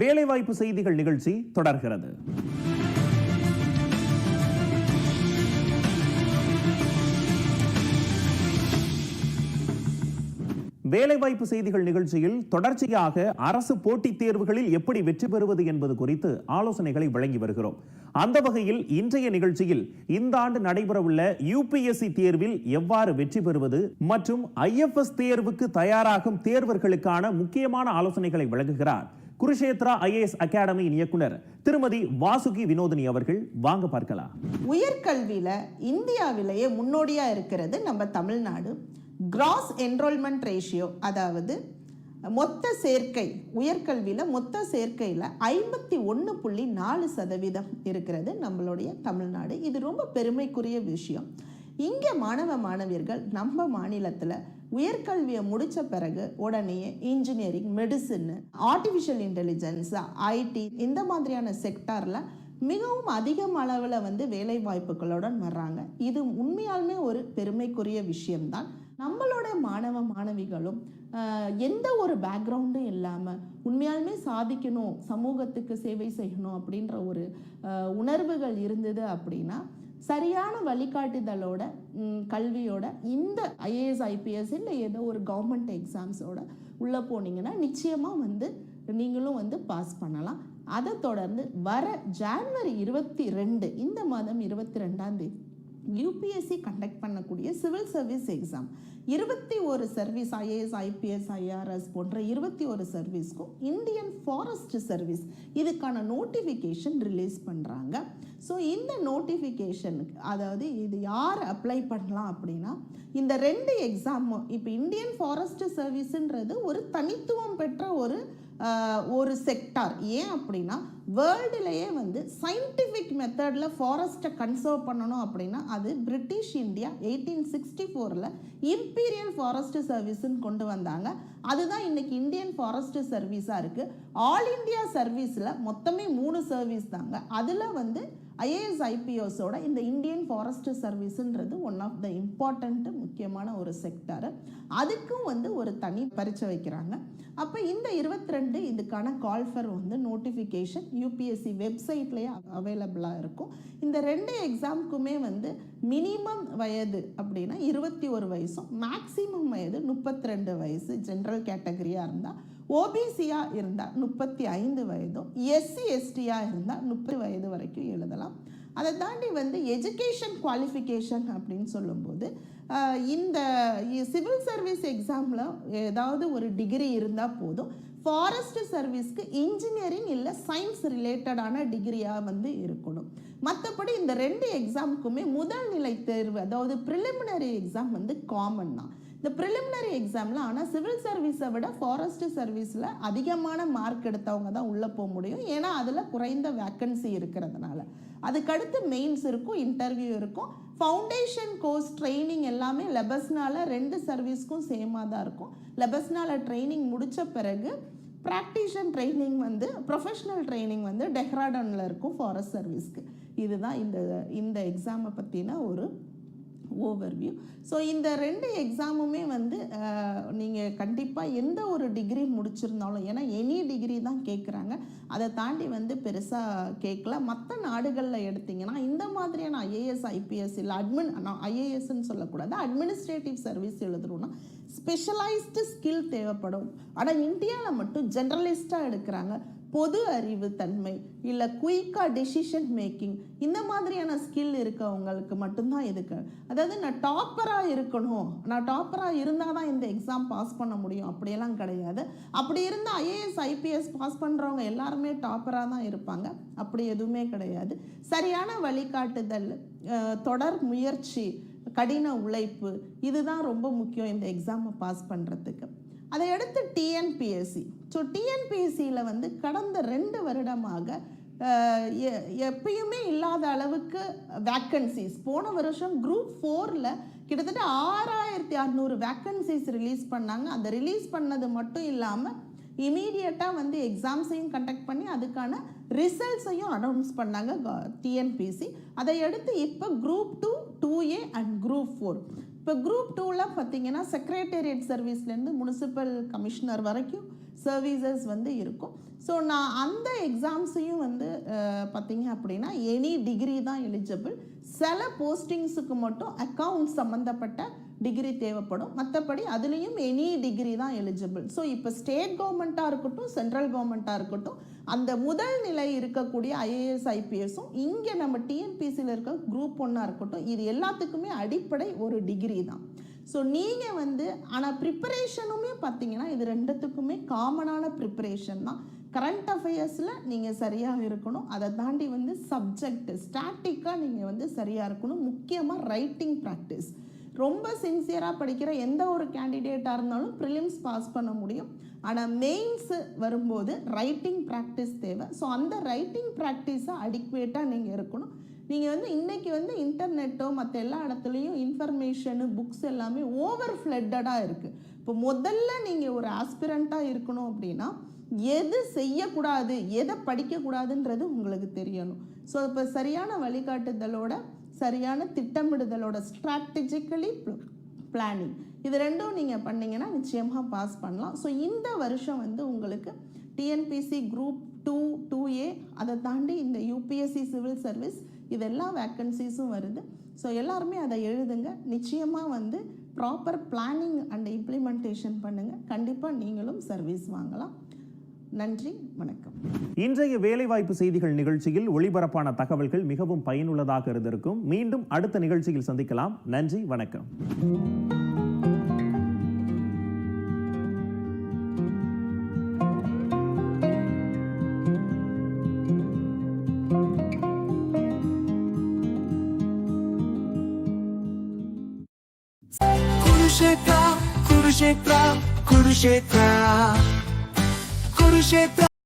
வேலைவாய்ப்பு செய்திகள் நிகழ்ச்சி தொடர்கிறது. வேலைவாய்ப்பு செய்திகள் நிகழ்ச்சியில் தொடர்ச்சியாக அரசு போட்டித் தேர்வுகளில் எப்படி வெற்றி பெறுவது என்பது குறித்து ஆலோசனைகளை வழங்கி வருகிறோம். அந்த வகையில் இன்றைய நிகழ்ச்சியில் இந்த ஆண்டு நடைபெறவுள்ள யுபிஎஸ்சி தேர்வில் எவ்வாறு வெற்றி பெறுவது மற்றும் IFS தேர்வுக்கு தயாராகும் தேர்வர்களுக்கான முக்கியமான ஆலோசனைகளை வழங்குகிறார் குருஷேத்ரா IAS அகாடமியின் இயக்குனர் திருமதி வாசுகி வினோதினி அவர்கள். வாங்க பார்க்கலாம். உயர்கல்வியில இந்தியாவிலேயே முன்னோடியா இருக்கிறது நம்ம தமிழ்நாடு. கிராஸ் என்ரோல்மெண்ட் ரேஷியோ, அதாவது மொத்த சேர்க்கை, உயர்கல்வியில் மொத்த சேர்க்கையில் 51.4% இருக்கிறது நம்மளுடைய தமிழ்நாடு. இது ரொம்ப பெருமைக்குரிய விஷயம். இங்கே மாணவ மாணவியர்கள் நம்ம மாநிலத்தில் உயர்கல்வியை முடித்த பிறகு உடனே engineering, medicine, artificial intelligence, IT இந்த மாதிரியான செக்டாரில் மிகவும் அதிகம் அளவில் வேலை வாய்ப்புகளுடன் வர்றாங்க. இது உண்மையாலுமே ஒரு பெருமைக்குரிய விஷயம்தான். நம்மளோட மாணவ மாணவிகளும் எந்த ஒரு பேக்ரவுண்டும் இல்லாமல் உண்மையாலுமே சாதிக்கணும், சமூகத்துக்கு சேவை செய்யணும் அப்படின்ற ஒரு உணர்வுகள் இருந்தது அப்படின்னா சரியான வழிகாட்டுதலோட கல்வியோட இந்த IAS IPS இல்லை ஏதோ ஒரு கவர்மெண்ட் எக்ஸாம்ஸோட உள்ளே போனீங்கன்னா நிச்சயமாக நீங்களும் பாஸ் பண்ணலாம். அதை தொடர்ந்து வர ஜனவரி 22 இந்த மாதம் 22ஆம் தேதி UPSC கண்டக்ட் பண்ணக்கூடிய civil service exam 21 service IAS IPS IRS போன்ற 21 சர்வீஸ்க்கும் இந்தியன் ஃபாரஸ்ட் சர்வீஸ் இதுக்கான நோட்டிஃபிகேஷன் ரிலீஸ் பண்ணுறாங்க. ஸோ இந்த நோட்டிஃபிகேஷனுக்கு, அதாவது இது யார் அப்ளை பண்ணலாம் அப்படின்னா இந்த 2 எக்ஸாமும் இப்போ இந்தியன் ஃபாரஸ்ட் சர்வீஸுன்றது ஒரு தனித்துவம் பெற்ற ஒரு செக்டார். ஏன் அப்படின்னா வேர்ல்டுலேயே சயின்டிஃபிக் மெத்தடில் ஃபாரஸ்ட்டை கன்சர்வ் பண்ணணும் அப்படின்னா அது பிரிட்டிஷ் இந்தியா 1864 இம்பீரியல் ஃபாரஸ்ட் சர்வீஸ்ன்னு கொண்டு வந்தாங்க. அதுதான் இன்னைக்கு இந்தியன் ஃபாரஸ்ட் சர்வீஸாக இருக்குது. ஆல் இண்டியா சர்வீஸில் மொத்தமே 3 சர்வீஸ் தாங்க. அதில் IAS IPSோட இந்த இந்தியன் ஃபாரஸ்ட் சர்வீஸுன்றது ஒன் ஆஃப் த இம்பார்ட்டண்ட் முக்கியமான ஒரு செக்டார். அதுக்கும் ஒரு தனி பரீட்சை வைக்கிறாங்க. அப்போ இந்த 22 இதுக்கான கால் ஃபர் நோட்டிஃபிகேஷன் UPSC வெப்சைட்லேயே அவைலபிளாக இருக்கும். இந்த 2 எக்ஸாமுக்குமே மினிமம் வயது அப்படின்னா 21 வயசும் மேக்சிமம் வயது 32 வயசு ஜென்ரல் கேட்டகரியாக இருந்தால், OBCயாக இருந்தால் 35 வயதும், SC STயாக இருந்தால் 30 வயது வரைக்கும் எழுதலாம். அதை தாண்டி எஜுகேஷன் குவாலிஃபிகேஷன் அப்படின்னு சொல்லும்போது இந்த சிவில் சர்வீஸ் எக்ஸாமில் ஏதாவது ஒரு டிகிரி இருந்தால் போதும். ஃபாரஸ்ட் சர்வீஸ்க்கு இன்ஜினியரிங் இல்லை சயின்ஸ் ரிலேட்டடான டிகிரியாக இருக்கணும். மற்றபடி இந்த 2 எக்ஸாமுக்குமே முதல் நிலை தேர்வு, அதாவது ப்ரிலிமினரி எக்ஸாம் காமன் தான். இந்த ப்ரிலிமினரி எக்ஸாமில் ஆனால் சிவில் சர்வீஸை விட ஃபாரஸ்ட் சர்வீஸில் அதிகமான மார்க் எடுத்தவங்க தான் உள்ளே போக முடியும். ஏன்னா அதில் குறைந்த வேக்கன்சி இருக்கிறதுனால. அதுக்கடுத்து மெயின்ஸ் இருக்கும், இன்டர்வியூ இருக்கும். ஃபவுண்டேஷன் கோர்ஸ் ட்ரைனிங் எல்லாமே லெபஸ்னால 2 சர்வீஸ்க்கும் சேமாக தான் இருக்கும். லெபஸ்னால ட்ரைனிங் முடித்த பிறகு ப்ராக்டிஷன் ட்ரைனிங் ப்ரொஃபஷ்னல் ட்ரைனிங் டெஹ்ராடூனில் இருக்கும் ஃபாரஸ்ட் சர்வீஸ்க்கு. இதுதான் இந்த எக்ஸாமை பற்றின ஒரு ஓவர்வியூ. ஸோ இந்த 2 எக்ஸாமுமே நீங்கள் கண்டிப்பாக எந்த ஒரு டிகிரி முடிச்சிருந்தாலும், ஏன்னா எனி டிகிரி தான் கேட்குறாங்க, அதை தாண்டி பெருசாக கேட்கல. மற்ற நாடுகளில் எடுத்திங்கன்னா இந்த மாதிரியான IAS IPS இல்லை IASன்னு சொல்லக்கூடாது, அட்மினிஸ்ட்ரேட்டிவ் சர்வீஸ் எழுதுறோன்னா ஸ்பெஷலைஸ்டு ஸ்கில் தேவைப்படும். ஆனால் இந்தியாவில் மட்டும் ஜென்ரலிஸ்டாக எடுக்கிறாங்க. பொது அறிவு தன்மை இல்லை குயிக்காக டெசிஷன் மேக்கிங் இந்த மாதிரியான ஸ்கில் இருக்கவங்களுக்கு மட்டும்தான் இதுக்கு. அதாவது நான் டாப்பராக இருக்கணும், நான் டாப்பராக இருந்தால் தான் இந்த எக்ஸாம் பாஸ் பண்ண முடியும் அப்படியெல்லாம் கிடையாது. அப்படி இருந்தால் IAS IPS பாஸ் பண்ணுறவங்க எல்லாருமே டாப்பராக தான் இருப்பாங்க. அப்படி எதுவுமே கிடையாது. சரியான வழிகாட்டுதல், தொடர் முயற்சி, கடின உழைப்பு இதுதான் ரொம்ப முக்கியம் இந்த எக்ஸாமை பாஸ் பண்ணுறதுக்கு. அதை அடுத்து TNPSC. ஸோ TNPSCயில் கடந்த 2 வருடமாக எப்பயுமே இல்லாத அளவுக்கு வேக்கன்சிஸ். போன வருஷம் குரூப் 4ல் கிட்டத்தட்ட 6600 வேக்கன்சிஸ் ரிலீஸ் பண்ணாங்க. அந்த ரிலீஸ் பண்ணது மட்டும் இல்லாமல் இமீடியட்டாக வந்து எக்ஸாம்ஸையும் கண்டக்ட் பண்ணி அதுக்கான ரிசல்ட்ஸையும் அனௌன்ஸ் பண்ணாங்க டிஎன்பிசி. அதை அடுத்து இப்போ குரூப் 2, 2A அண்ட் குரூப் 4. இப்போ குரூப் 2ல் பார்த்தீங்கன்னா செக்ரட்டேரியட் சர்வீஸ்லேருந்து முனிசிபல் கமிஷனர் வரைக்கும் சர்வீசஸ் வந்து இருக்கும். ஸோ நான் அந்த எக்ஸாம்ஸையும் வந்து பார்த்தீங்க அப்படின்னா எனி டிகிரி தான் எலிஜிபிள். சில போஸ்டிங்ஸுக்கு மட்டும் அக்கௌண்ட் சம்மந்தப்பட்ட டிகிரி தேவைப்படும், மற்றபடி அதுலேயும் எனி டிகிரி தான் எலிஜிபிள். ஸோ இப்போ ஸ்டேட் கவர்மெண்ட்டாக இருக்கட்டும், சென்ட்ரல் கவர்மெண்ட்டாக இருக்கட்டும், அந்த முதல் நிலை இருக்கக்கூடிய ஐஏஎஸ் ஐபிஎஸும் இங்கே நம்ம டிஎன்பிசியில் இருக்க குரூப் 1 இருக்கட்டும், இது எல்லாத்துக்குமே அடிப்படை ஒரு டிகிரி தான். ஸோ நீங்கள் வந்து ஆனால் ப்ரிப்பரேஷனுமே பார்த்தீங்கன்னா இது ரெண்டுத்துக்குமே காமனான ப்ரிப்பரேஷன் தான். கரண்ட் அஃபேர்ஸில் நீங்கள் சரியாக இருக்கணும், அதை தாண்டி வந்து சப்ஜெக்ட் ஸ்டாட்டிக்காக நீங்கள் வந்து சரியாக இருக்கணும். முக்கியமாக ரைட்டிங் ப்ராக்டிஸ் ரொம்ப சின்சியராக படிக்கிற எந்த ஒரு கேண்டிடேட்டாக இருந்தாலும் ப்ரிலிம்ஸ் பாஸ் பண்ண முடியும். ஆனால் மெயின்ஸ் வரும்போது ரைட்டிங் ப்ராக்டிஸ் தேவை. ஸோ அந்த ரைட்டிங் ப்ராக்டிஸை அடிக்குவேட்டாக நீங்கள் இருக்கணும். நீங்கள் வந்து இன்றைக்கி வந்து இன்டர்நெட்டோ மற்ற எல்லா இடத்துலையும் இன்ஃபர்மேஷனு புக்ஸ் எல்லாமே ஓவர் ஃப்ளட்டடாக இருக்குது. இப்போ முதல்ல நீங்கள் ஒரு ஆஸ்பிரண்ட்டாக இருக்கணும் அப்படின்னா எது செய்யக்கூடாது எதை படிக்கக்கூடாதுன்றது உங்களுக்கு தெரியணும். ஸோ இப்போ சரியான வழிகாட்டுதலோட சரியான திட்டமிடுதலோட ஸ்ட்ராட்டஜிக்கலி பிளானிங் இது ரெண்டும் நீங்கள் பண்ணிங்கன்னா நிச்சயமாக பாஸ் பண்ணலாம். ஸோ இந்த வருஷம் வந்து உங்களுக்கு டிஎன்பிசி குரூப் 2, 2A அதை தாண்டி இந்த யூபிஎஸ்சி சிவில் சர்வீஸ் இதெல்லாம் வேக்கன்சிஸும் வருது. ஸோ எல்லாருமே அதை எழுதுங்க. நிச்சயமாக வந்து ப்ராப்பர் பிளானிங் அண்ட் இம்ப்ளிமெண்டேஷன் பண்ணுங்கள். கண்டிப்பாக நீங்களும் சர்வீஸ் வாங்கலாம். நன்றி, வணக்கம். இன்றைய வேலைவாய்ப்பு செய்திகள் நிகழ்ச்சியில் ஒளிபரப்பான தகவல்கள் மிகவும் பயனுள்ளதாக இருந்திருக்கும். மீண்டும் அடுத்த நிகழ்ச்சியில் சந்திக்கலாம். நன்றி, வணக்கம். Kurukshetra, Kurukshetra, Kurukshetra, Kurukshetra.